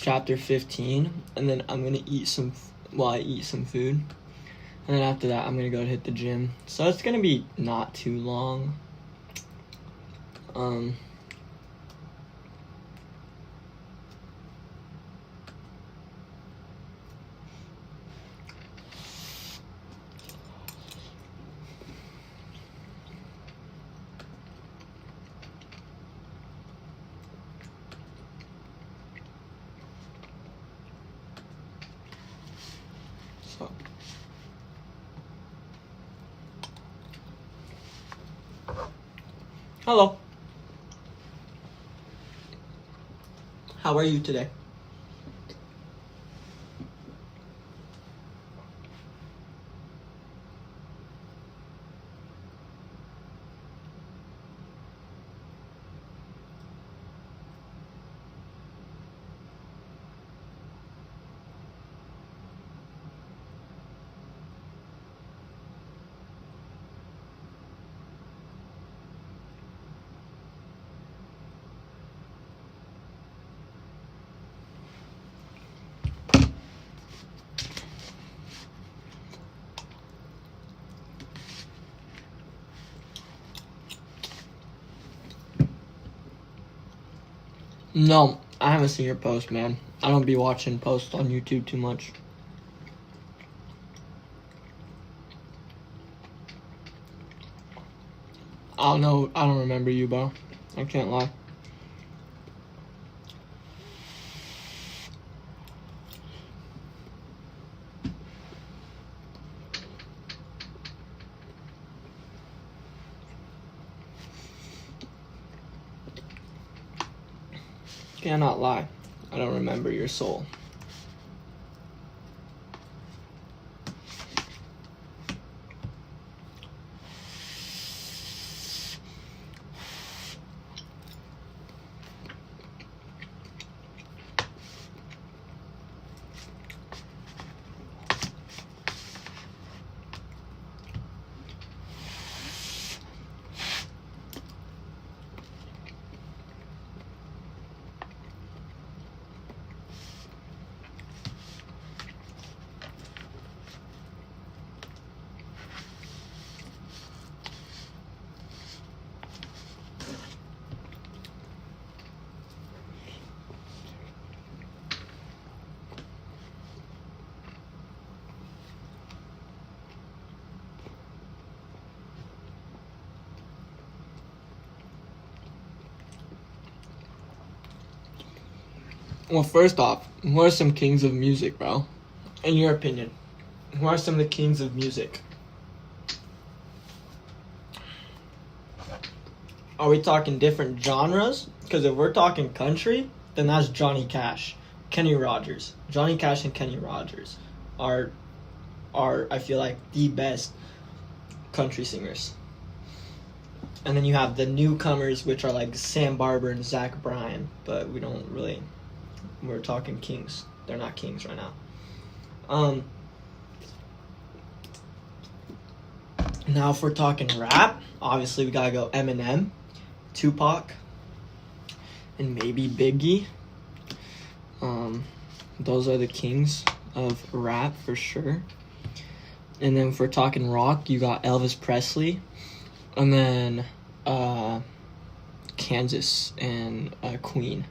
chapter 15, and then I'm gonna eat some. I eat some food, and then after that, I'm gonna go hit the gym. So it's gonna be not too long. So. Hello. How are you today? No, I haven't seen your post, man. I don't be watching posts on YouTube too much. I don't remember you, bro. I can't lie. Cannot lie. I don't remember your soul. Well, first off, who are some kings of music, bro? In your opinion, who are some of the kings of music? Are we talking different genres? Because if we're talking country, then that's Johnny Cash, Kenny Rogers. Johnny Cash and Kenny Rogers are I feel like the best country singers. And then you have the newcomers, which are like Sam Barber and Zach Bryan, but we're talking kings. They're not kings right now. Now if we're talking rap, obviously we gotta go Eminem, Tupac, and maybe Biggie. Those are the kings of rap for sure. And then if we're talking rock, you got Elvis Presley, and then Kansas and Queen.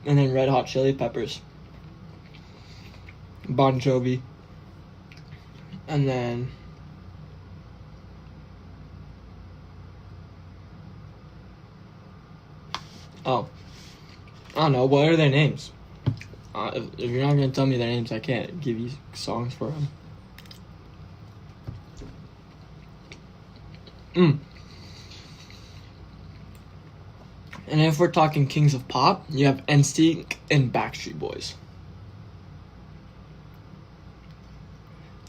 And then Red Hot Chili Peppers, Bon Jovi, and then I don't know, what are their names? If you're not gonna tell me their names, I can't give you songs for them. And if we're talking kings of pop, you have NSYNC and Backstreet Boys.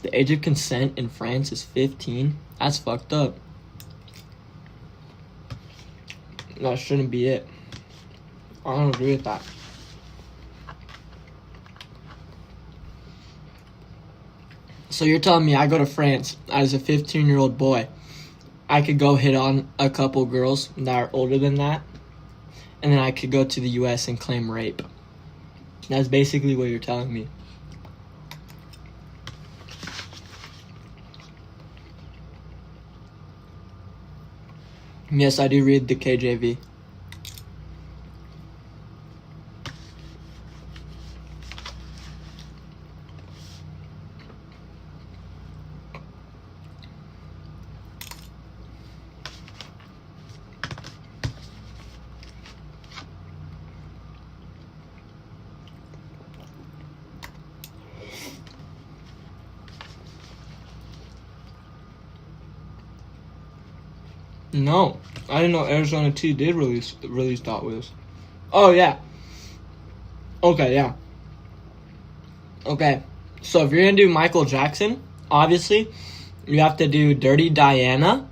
The age of consent in France is 15. That's fucked up. That shouldn't be it. I don't agree with that. So you're telling me I go to France as a 15-year-old boy, I could go hit on a couple girls that are older than that, and then I could go to the U.S. and claim rape. That's basically what you're telling me. Yes, I do read the KJV. No, I didn't know Arizona T did release Dot Wheels. Oh yeah. Okay, yeah. Okay, so if you're gonna do Michael Jackson, obviously, you have to do Dirty Diana,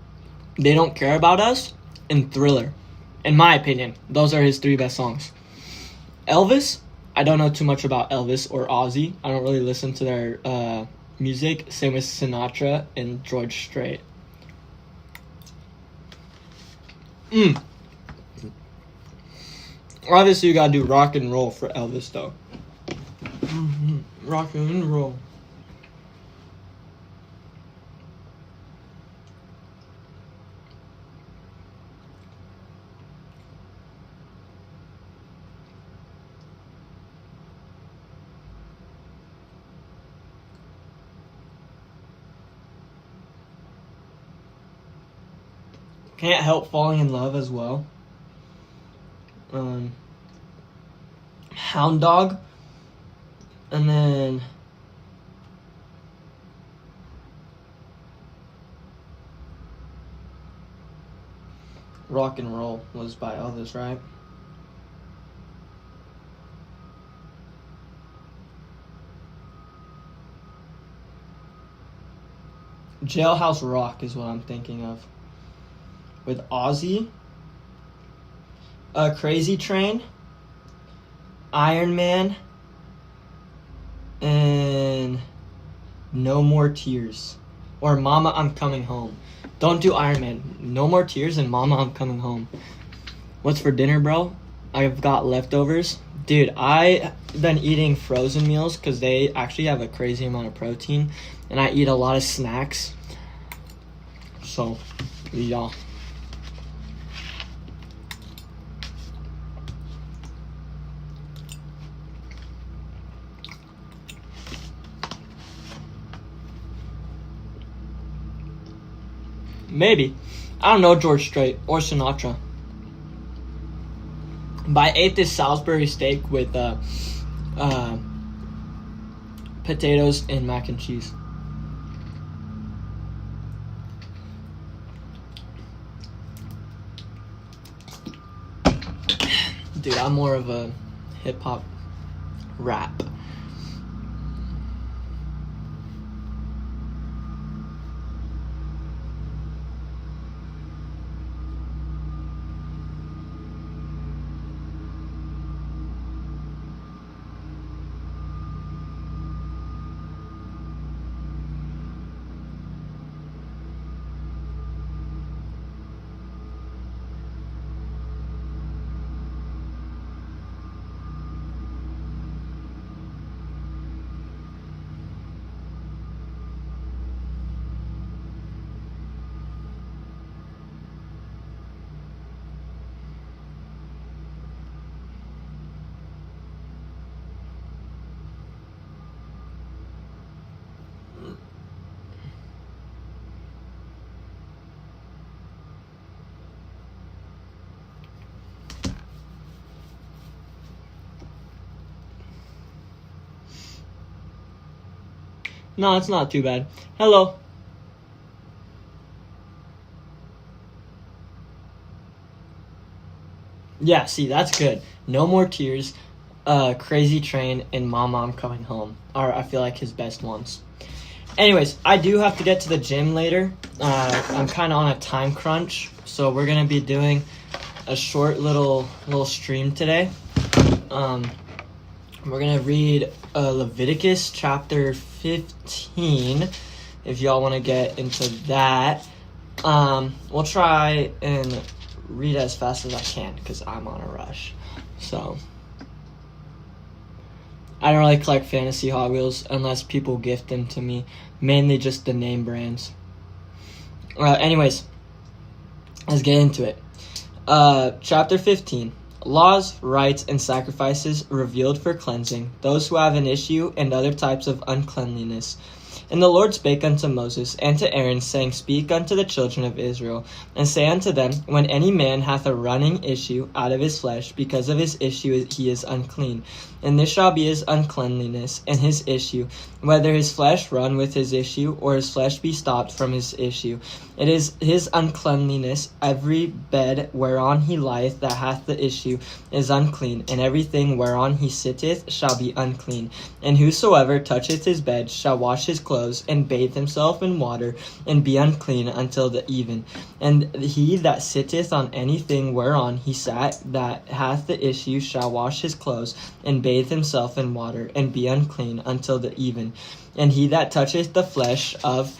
They Don't Care About Us, and Thriller. In my opinion, those are his 3 best songs. Elvis, I don't know too much about Elvis or Ozzy. I don't really listen to their music. Same with Sinatra and George Strait. Obviously, you gotta do rock and roll for Elvis, though. Rock and roll. Can't Help Falling in Love as well. Hound Dog. And then Rock and Roll was by Elvis, right? Jailhouse Rock is what I'm thinking of. With Ozzy, Crazy Train, Iron Man, and No More Tears. Or Mama, I'm Coming Home. Don't do Iron Man. No More Tears and Mama, I'm Coming Home. What's for dinner, bro? I've got leftovers. Dude, I've been eating frozen meals because they actually have a crazy amount of protein. And I eat a lot of snacks. So, yeah. Maybe. I don't know George Strait or Sinatra. But I ate this Salisbury steak with potatoes and mac and cheese. Dude, I'm more of a hip-hop rap. No, it's not too bad. Hello. Yeah, see, that's good. No More Tears, Crazy Train, and Mama, I'm Coming Home are, I feel like, his best ones. Anyways, I do have to get to the gym later. I'm kind of on a time crunch, so we're going to be doing a short little stream today. We're going to read Leviticus chapter 15, if y'all want to get into that. We'll try and read as fast as I can because I'm on a rush. So I don't really collect fantasy Hot Wheels unless people gift them to me. Mainly just the name brands. Anyways, let's get into it. Chapter 15. Laws, rites, and sacrifices revealed for cleansing, those who have an issue, and other types of uncleanliness. And the Lord spake unto Moses and to Aaron, saying, Speak unto the children of Israel, and say unto them, When any man hath a running issue out of his flesh, because of his issue he is unclean. And this shall be his uncleanliness, and his issue, whether his flesh run with his issue, or his flesh be stopped from his issue. It is his uncleanliness. Every bed whereon he lieth that hath the issue is unclean, and everything whereon he sitteth shall be unclean. And whosoever toucheth his bed shall wash his clothes, and bathe himself in water, and be unclean until the even. And he that sitteth on anything whereon he sat that hath the issue shall wash his clothes, and bathe himself in water, and be unclean until the even. And he that toucheth the flesh of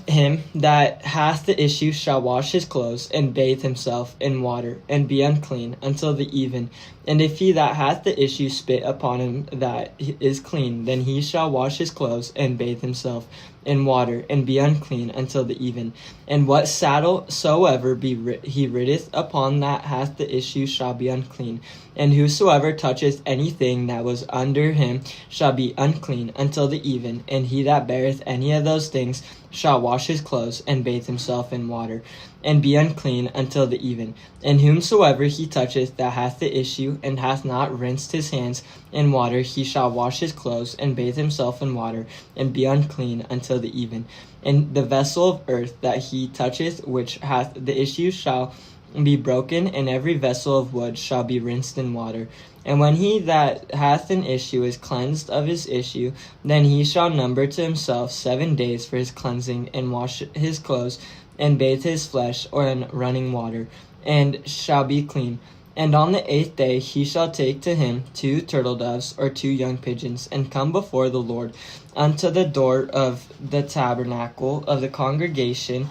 him that hath the issue shall wash his clothes, and bathe himself in water, and be unclean until the even. And if he that hath the issue spit upon him that is clean, then he shall wash his clothes, and bathe himself in water, and be unclean until the even. And what saddle soever he rideth upon that hath the issue shall be unclean. And whosoever toucheth anything that was under him shall be unclean until the even. And he that beareth any of those things shall wash his clothes, and bathe himself in water, and be unclean until the even. And whomsoever he toucheth that hath the issue, and hath not rinsed his hands in water, he shall wash his clothes, and bathe himself in water, and be unclean until the even. And the vessel of earth that he toucheth, which hath the issue, shall be broken, and every vessel of wood shall be rinsed in water. And when he that hath an issue is cleansed of his issue, then he shall number to himself 7 days for his cleansing, and wash his clothes, and bathe his flesh, or in running water, and shall be clean. And on the 8th day he shall take to him 2 turtle doves, or 2 young pigeons, and come before the Lord unto the door of the tabernacle of the congregation,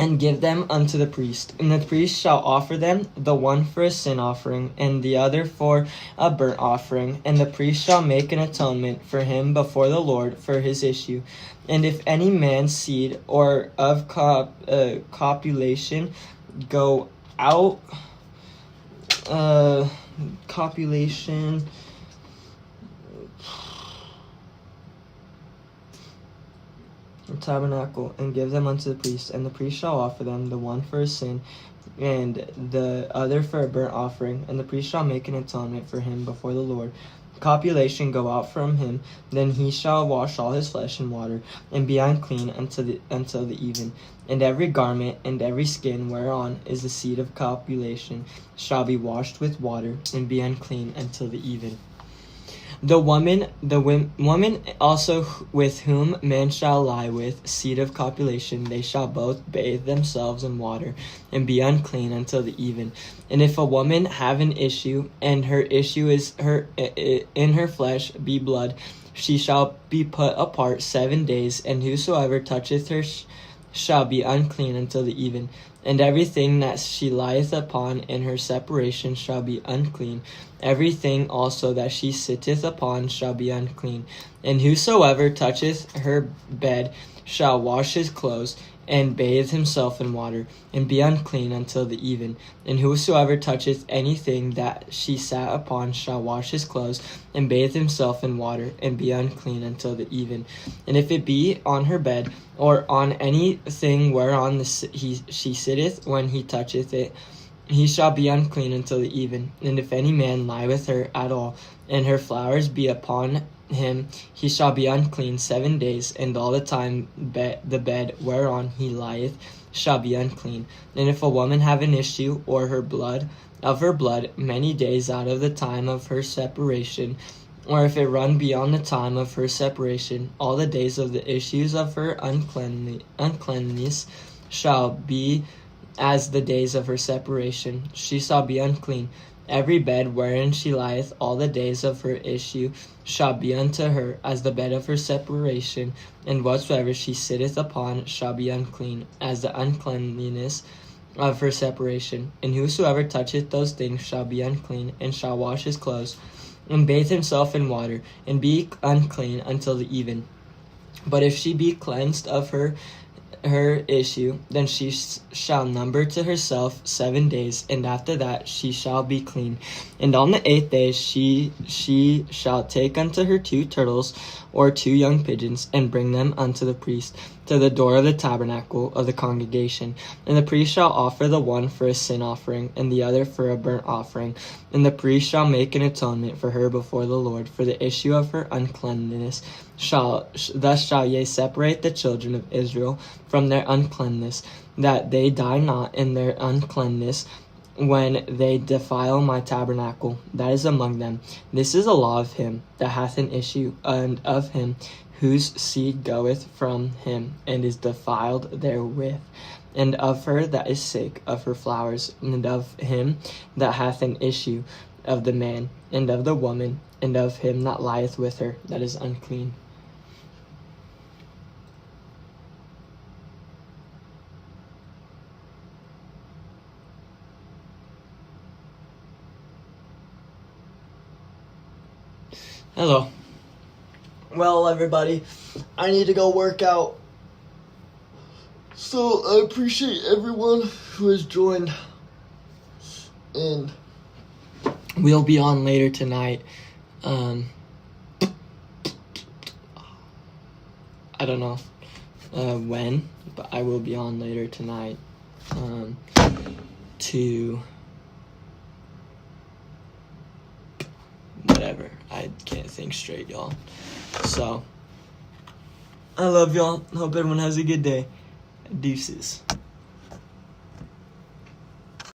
and give them unto the priest. And the priest shall offer them, the one for a sin offering, and the other for a burnt offering. And the priest shall make an atonement for him before the Lord for his issue. And if any man's seed or of copulation go out, copulation, tabernacle, and give them unto the priest, and the priest shall offer them, the one for a sin, and the other for a burnt offering, and the priest shall make an atonement for him before the Lord. Copulation go out from him, then he shall wash all his flesh in water, and be unclean until the even. And every garment and every skin whereon is the seed of copulation shall be washed with water, and be unclean until the even. The woman also with whom man shall lie with seed of copulation, they shall both bathe themselves in water, and be unclean until the even. And if a woman have an issue, and her issue is in her flesh be blood, she shall be put apart 7 days, and whosoever toucheth her shall be unclean until the even. And everything that she lieth upon in her separation shall be unclean. Everything also that she sitteth upon shall be unclean. And whosoever toucheth her bed shall wash his clothes, and bathe himself in water, and be unclean until the even. And whosoever toucheth anything that she sat upon shall wash his clothes, and bathe himself in water, and be unclean until the even. And if it be on her bed, or on anything whereon she sitteth, when he toucheth it, he shall be unclean until the even. And if any man lie with her at all, and her flowers be upon him, he shall be unclean 7 days, and all the time the bed whereon he lieth shall be unclean. And if a woman have an issue, or her blood many days out of the time of her separation, or if it run beyond the time of her separation, all the days of the issues of her uncleanness shall be as the days of her separation. She shall be unclean. Every bed wherein she lieth all the days of her issue shall be unto her as the bed of her separation, and whatsoever she sitteth upon shall be unclean, as the uncleanness of her separation. And whosoever toucheth those things shall be unclean, and shall wash his clothes, and bathe himself in water, and be unclean until the even. But if she be cleansed of her issue, then she shall number to herself 7 days, and after that she shall be clean. And on the 8th day she shall take unto her 2 turtles or 2 young pigeons, and bring them unto the priest to the door of the tabernacle of the congregation. And the priest shall offer the one for a sin offering, and the other for a burnt offering. And the priest shall make an atonement for her before the Lord for the issue of her uncleanness. Thus shall ye separate the children of Israel from their uncleanness, that they die not in their uncleanness when they defile my tabernacle that is among them. This is a law of him that hath an issue, and of him whose seed goeth from him, and is defiled therewith, and of her that is sick of her flowers, and of him that hath an issue, of the man, and of the woman, and of him that lieth with her, that is unclean. Hello. Well, everybody, I need to go work out. So I appreciate everyone who has joined. And we'll be on later tonight. I don't know when, but I will be on later tonight to whatever. I can't think straight, y'all. So, I love y'all. Hope everyone has a good day. Deuces.